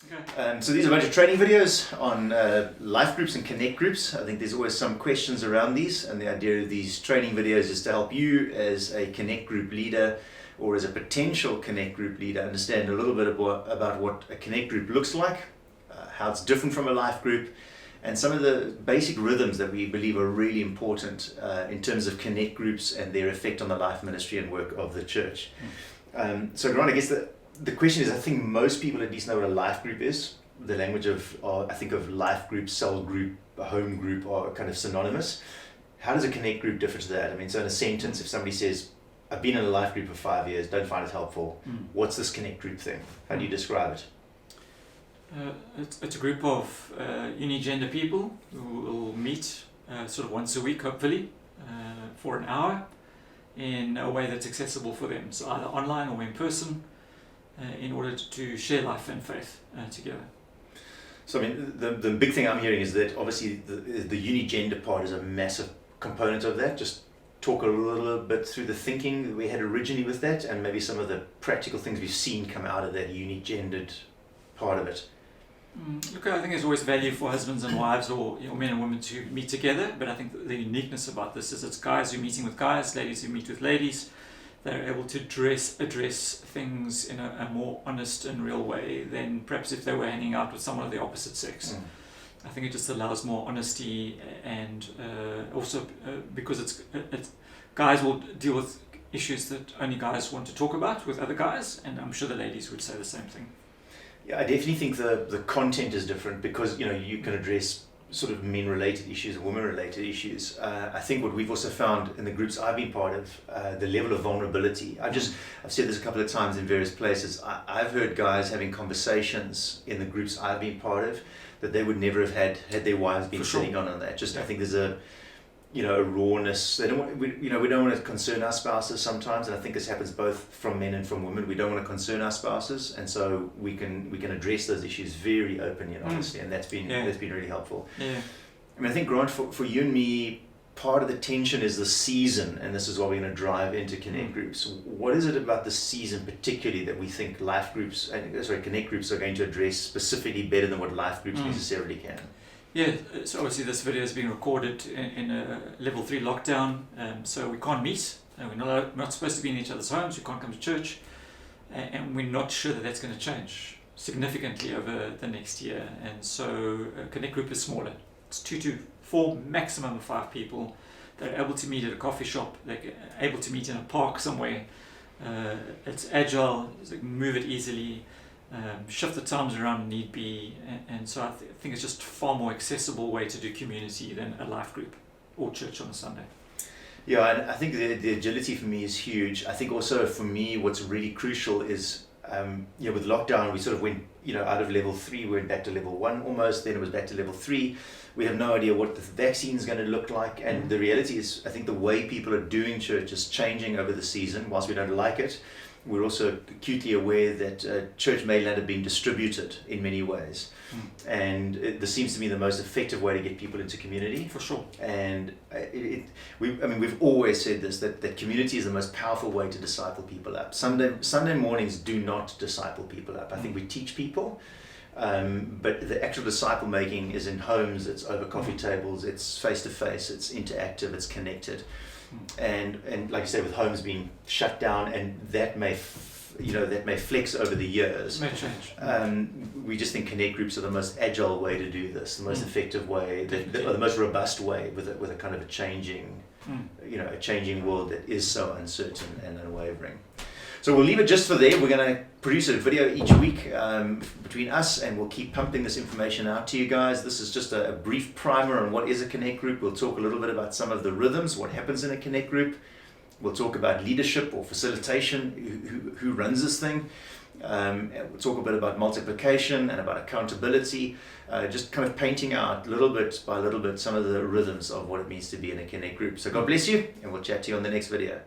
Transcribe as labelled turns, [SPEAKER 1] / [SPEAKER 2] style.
[SPEAKER 1] Okay.
[SPEAKER 2] So these are a bunch of training videos on life groups and connect groups. I think there's always some questions around these, and the idea of these training videos is to help you as a connect group leader or as a potential connect group leader understand a little bit about what a connect group looks like, how it's different from a life group, and some of the basic rhythms that we believe are really important in terms of connect groups and their effect on the life ministry and work of the church. So Ron, I guess the question is, I think most people at least know what a life group is. The language of, I think of life group, cell group, home group are kind of synonymous. How does a connect group differ to that? I mean, so in a sentence, if somebody says, I've been in a life group for 5 years, don't find it helpful, what's this connect group thing? How do you describe it?
[SPEAKER 1] It's a group of unigender people who will meet sort of once a week, hopefully, for an hour in a way that's accessible for them. So either online or in person, in order to share life and faith together.
[SPEAKER 2] So I mean, the big thing I'm hearing is that obviously the unigender part is a massive component of that. Just talk a little bit through the thinking that we had originally with that, and maybe some of the practical things we've seen come out of that unigendered part of it.
[SPEAKER 1] Look, I think there's always value for husbands and wives, or men and women, to meet together. But I think the uniqueness about this is it's guys who are meeting with guys, ladies who meet with ladies. They're able to address things in a more honest and real way than perhaps if they were hanging out with someone of the opposite sex. I think it just allows more honesty, and also because it's guys will deal with issues that only guys want to talk about with other guys, and I'm sure the ladies would say the same thing.
[SPEAKER 2] Yeah, I definitely think the content is different because you can address sort of men-related issues and women-related issues. I think what we've also found in the groups I've been part of, the level of vulnerability. I've said this a couple of times in various places. I've heard guys having conversations in the groups I've been part of that they would never have had their wives been sitting on that. I think there's a rawness. They don't want, we don't want to concern our spouses sometimes, and I think this happens both from men and from women. We don't want to concern our spouses, and so we can address those issues very openly and honestly, and that's been really helpful.
[SPEAKER 1] Yeah.
[SPEAKER 2] I mean, I think, Grant, for you and me, part of the tension is the season, and this is why we're going to drive into connect groups. What is it about the season particularly that we think connect groups are going to address specifically better than what life groups necessarily can?
[SPEAKER 1] Yeah, so obviously this video is being recorded in a level 3 lockdown, so we can't meet. We're not supposed to be in each other's homes. We can't come to church, and we're not sure that that's going to change significantly over the next year. And so Connect Group is smaller. It's 2 to 4, maximum of 5 people. They're able to meet at a coffee shop. They're able to meet in a park somewhere. It's agile. They can move it easily. Shift the times around if need be, and so I think it's just a far more accessible way to do community than a life group or church on a Sunday.
[SPEAKER 2] Yeah, and I think the agility for me is huge. I think also for me what's really crucial is with lockdown we sort of went out of level 3, we went back to level 1 almost, then it was back to level 3. We have no idea what the vaccine is going to look like, and the reality is I think the way people are doing church is changing over the season. Whilst we don't like it, we're also acutely aware that church mainland have been distributed in many ways, and this seems to me the most effective way to get people into community.
[SPEAKER 1] For sure.
[SPEAKER 2] And we've always said this, that community is the most powerful way to disciple people up. Sunday mornings do not disciple people up. I think we teach people, but the actual disciple making is in homes. It's over coffee tables. It's face to face. It's interactive. It's connected. And like I said, with homes being shut down, and that may flex over the years.
[SPEAKER 1] It may change.
[SPEAKER 2] We just think connect groups are the most agile way to do this, the most effective way, the most robust way with a kind of a changing world that is so uncertain and unwavering. So we'll leave it just for there. We're going to produce a video each week between us, and we'll keep pumping this information out to you guys. This is just a brief primer on what is a connect group. We'll talk a little bit about some of the rhythms, what happens in a connect group. We'll talk about leadership or facilitation, who runs this thing. We'll talk a bit about multiplication and about accountability, just kind of painting out little bit by little bit some of the rhythms of what it means to be in a connect group. So God bless you, and we'll chat to you on the next video.